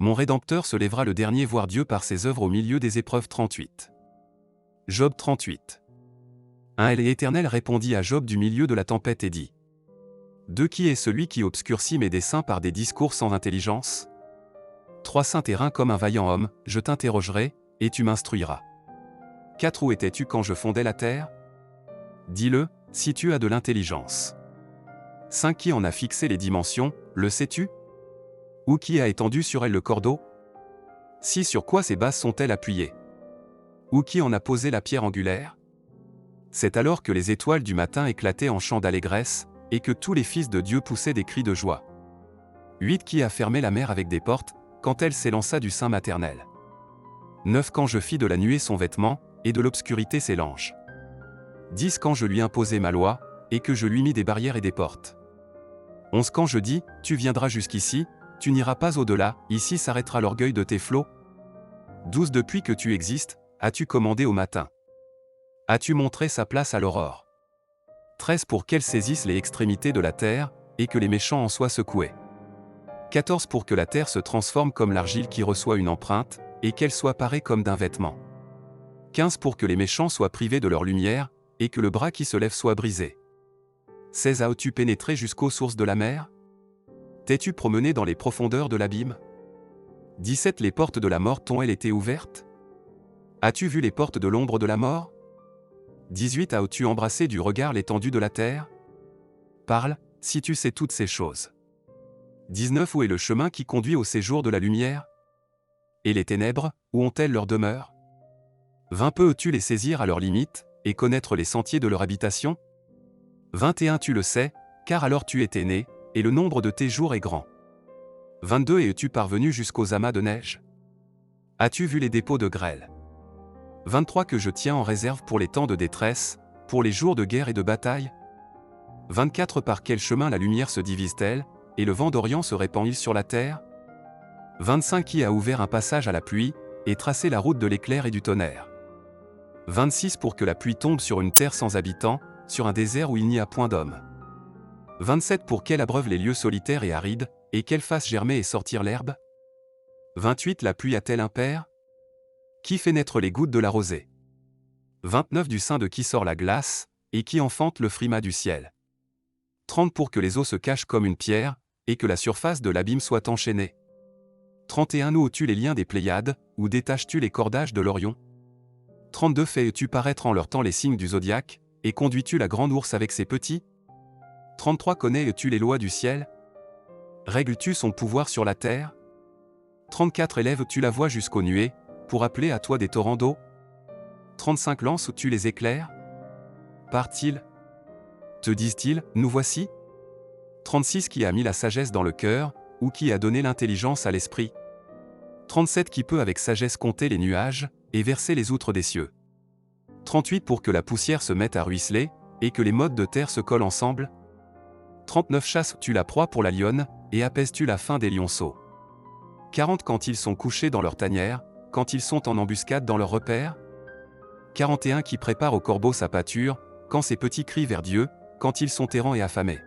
Mon Rédempteur se lèvera le dernier voir Dieu par ses œuvres au milieu des épreuves 38. Job 38. Un Elle est éternel répondit à Job du milieu de la tempête et dit. De qui est celui qui obscurcit mes desseins par des discours sans intelligence? 3 Saint terrain comme un vaillant homme, je t'interrogerai, et tu m'instruiras. 4 Où étais-tu quand je fondais la terre? Dis-le, si tu as de l'intelligence. 5 Qui en a fixé les dimensions, le sais-tu? Ou qui a étendu sur elle le cordeau? 6 Sur quoi ces bases sont-elles appuyées? Ou qui en a posé la pierre angulaire? C'est alors que les étoiles du matin éclataient en chants d'allégresse, et que tous les fils de Dieu poussaient des cris de joie. 8 Qui a fermé la mer avec des portes, quand elle s'élança du sein maternel? 9 Quand je fis de la nuée son vêtement, et de l'obscurité ses langes. 10 Quand je lui imposai ma loi, et que je lui mis des barrières et des portes. 11 Quand je dis, tu viendras jusqu'ici, tu n'iras pas au-delà, ici s'arrêtera l'orgueil de tes flots. 12 Depuis que tu existes, as-tu commandé au matin? As-tu montré sa place à l'aurore? 13 Pour qu'elle saisisse les extrémités de la terre, et que les méchants en soient secoués. 14 Pour que la terre se transforme comme l'argile qui reçoit une empreinte, et qu'elle soit parée comme d'un vêtement. 15 Pour que les méchants soient privés de leur lumière, et que le bras qui se lève soit brisé. 16 As-tu pénétré jusqu'aux sources de la mer? T'es-tu promené dans les profondeurs de l'abîme? 17 Les portes de la mort t'ont-elles été ouvertes? As-tu vu les portes de l'ombre de la mort? 18 As-tu embrassé du regard l'étendue de la terre? Parle, si tu sais toutes ces choses. 19 Où est le chemin qui conduit au séjour de la lumière? Et les ténèbres, où ont-elles leur demeure? 20 Peux-tu les saisir à leurs limites, et connaître les sentiers de leur habitation? 21 Tu le sais, car alors tu étais né, et le nombre de tes jours est grand. 22 Es-tu parvenu jusqu'aux amas de neige? As-tu vu les dépôts de grêle? 23 Que je tiens en réserve pour les temps de détresse, pour les jours de guerre et de bataille? 24 Par quel chemin la lumière se divise-t-elle, et le vent d'Orient se répand-il sur la terre? 25 Qui a ouvert un passage à la pluie, et tracé la route de l'éclair et du tonnerre? 26 Pour que la pluie tombe sur une terre sans habitants, sur un désert où il n'y a point d'homme. 27 Pour qu'elle abreuve les lieux solitaires et arides, et qu'elle fasse germer et sortir l'herbe? 28 La pluie a-t-elle un père? Qui fait naître les gouttes de la rosée? 29 Du sein de qui sort la glace, et qui enfante le frimas du ciel? 30 Pour que les eaux se cachent comme une pierre, et que la surface de l'abîme soit enchaînée? 31 Noues-tu les liens des Pléiades, ou détaches-tu les cordages de l'Orion? 32 Fais-tu paraître en leur temps les signes du zodiaque, et conduis-tu la grande ours avec ses petits? 33 Connais-tu les lois du ciel? Règles-tu son pouvoir sur la terre? 34 Élèves-tu la voix jusqu'aux nuées, pour appeler à toi des torrents d'eau? 35 Lances-tu les éclairs? Partent-ils? Te disent-ils, nous voici? 36 Qui a mis la sagesse dans le cœur, ou qui a donné l'intelligence à l'esprit? 37 Qui peut avec sagesse compter les nuages, et verser les outres des cieux? 38 Pour que la poussière se mette à ruisseler, et que les mottes de terre se collent ensemble? 39 Chasses-tu la proie pour la lionne, et apaises-tu la faim des lionceaux? 40 Quand ils sont couchés dans leur tanière, quand ils sont en embuscade dans leur repère? 41 Qui prépare au corbeau sa pâture, quand ses petits crient vers Dieu, quand ils sont errants et affamés?